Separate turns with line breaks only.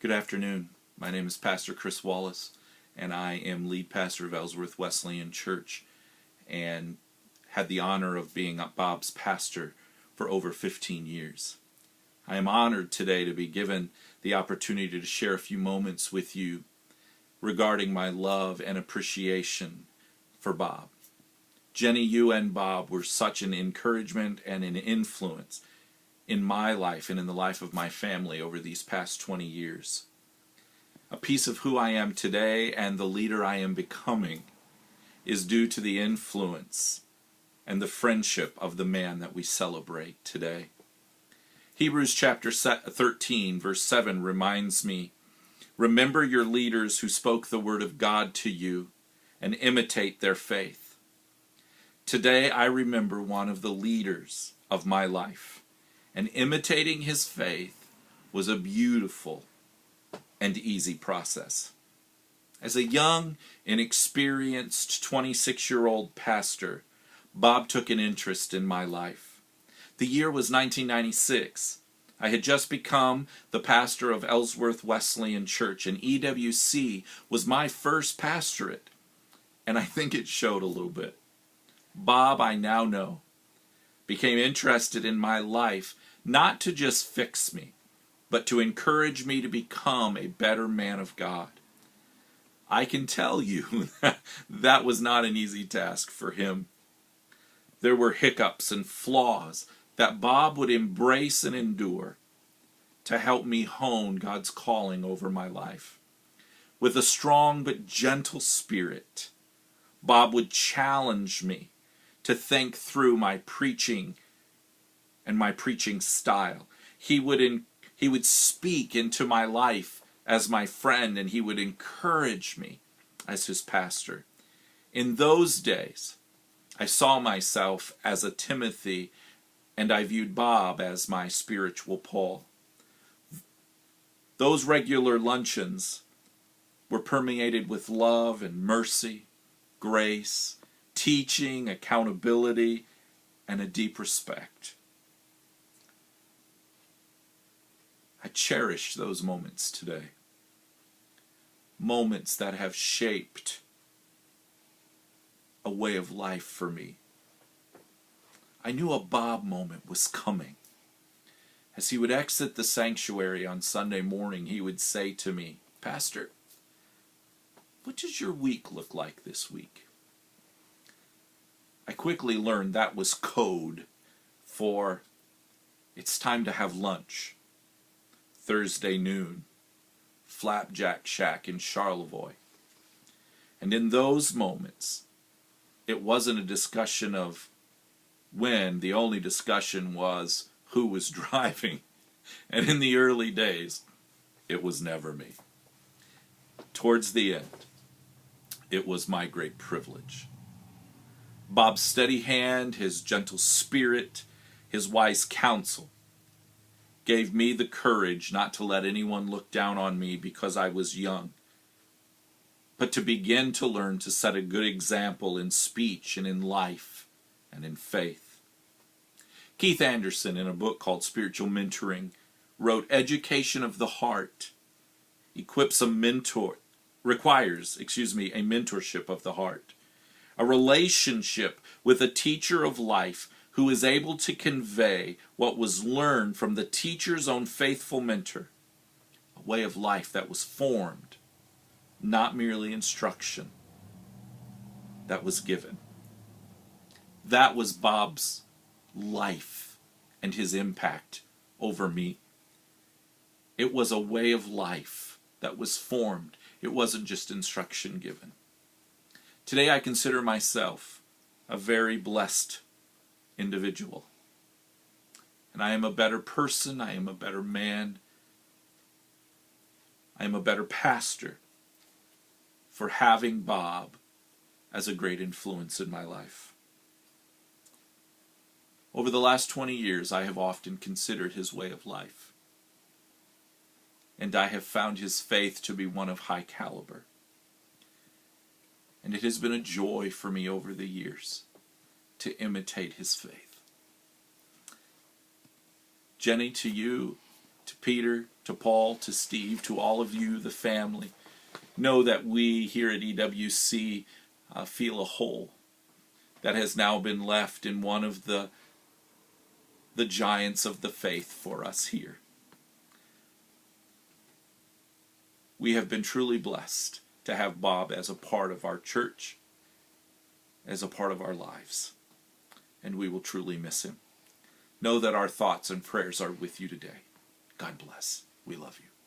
Good afternoon. My name is Pastor Chris Wallace, and I am lead pastor of Ellsworth Wesleyan Church, and had the honor of being Bob's pastor for over 15 years. I am honored today to be given the opportunity to share a few moments with you regarding my love and appreciation for Bob. Jenny, you and Bob were such an encouragement and an influence in my life and in the life of my family over these past 20 years. A piece of who I am today and the leader I am becoming is due to the influence and the friendship of the man that we celebrate today. Hebrews chapter 13 verse 7 reminds me, "Remember your leaders who spoke the word of God to you and imitate their faith." Today I remember one of the leaders of my life, and imitating his faith was a beautiful and easy process. As a young, inexperienced 26-year-old pastor, Bob took an interest in my life. The year was 1996. I had just become the pastor of Ellsworth Wesleyan Church, and EWC was my first pastorate, and I think it showed a little bit. Bob, I now know, became interested in my life not to just fix me, but to encourage me to become a better man of God. I can tell you that was not an easy task for him. There were hiccups and flaws that Bob would embrace and endure to help me hone God's calling over my life. With a strong but gentle spirit, Bob would challenge me to think through my preaching and my preaching style. He would speak into my life as my friend, and he would encourage me as his pastor. In those days, I saw myself as a Timothy, and I viewed Bob as my spiritual Paul. Those regular luncheons were permeated with love and mercy, grace, teaching, accountability, and a deep respect. I cherish those moments today. Moments that have shaped a way of life for me. I knew a Bob moment was coming. As he would exit the sanctuary on Sunday morning, he would say to me, "Pastor, what does your week look like this week?" I quickly learned that was code for it's time to have lunch. Thursday noon, Flapjack Shack in Charlevoix. And in those moments, it wasn't a discussion of when, the only discussion was who was driving. And in the early days, it was never me. Towards the end, it was my great privilege. Bob's steady hand, his gentle spirit, his wise counsel gave me the courage not to let anyone look down on me because I was young, but to begin to learn to set a good example in speech and in life and in faith. Keith Anderson, in a book called Spiritual Mentoring, wrote, "Education of the heart requires a mentorship of the heart, a relationship with a teacher of life who is able to convey what was learned from the teacher's own faithful mentor, a way of life that was formed, not merely instruction, that was given." That was Bob's life and his impact over me. It was a way of life that was formed. It wasn't just instruction given. Today I consider myself a very blessed individual. And I am a better person, I am a better man, I am a better pastor for having Bob as a great influence in my life. Over the last 20 years, I have often considered his way of life, and I have found his faith to be one of high caliber. And it has been a joy for me over the years to imitate his faith. Jenny, to you, to Peter, to Paul, to Steve, to all of you, the family. Know that we here at EWC feel a hole that has now been left in one of the giants of the faith for us here. We have been truly blessed to have Bob as a part of our church, as a part of our lives, and we will truly miss him. Know that our thoughts and prayers are with you today. God bless. We love you.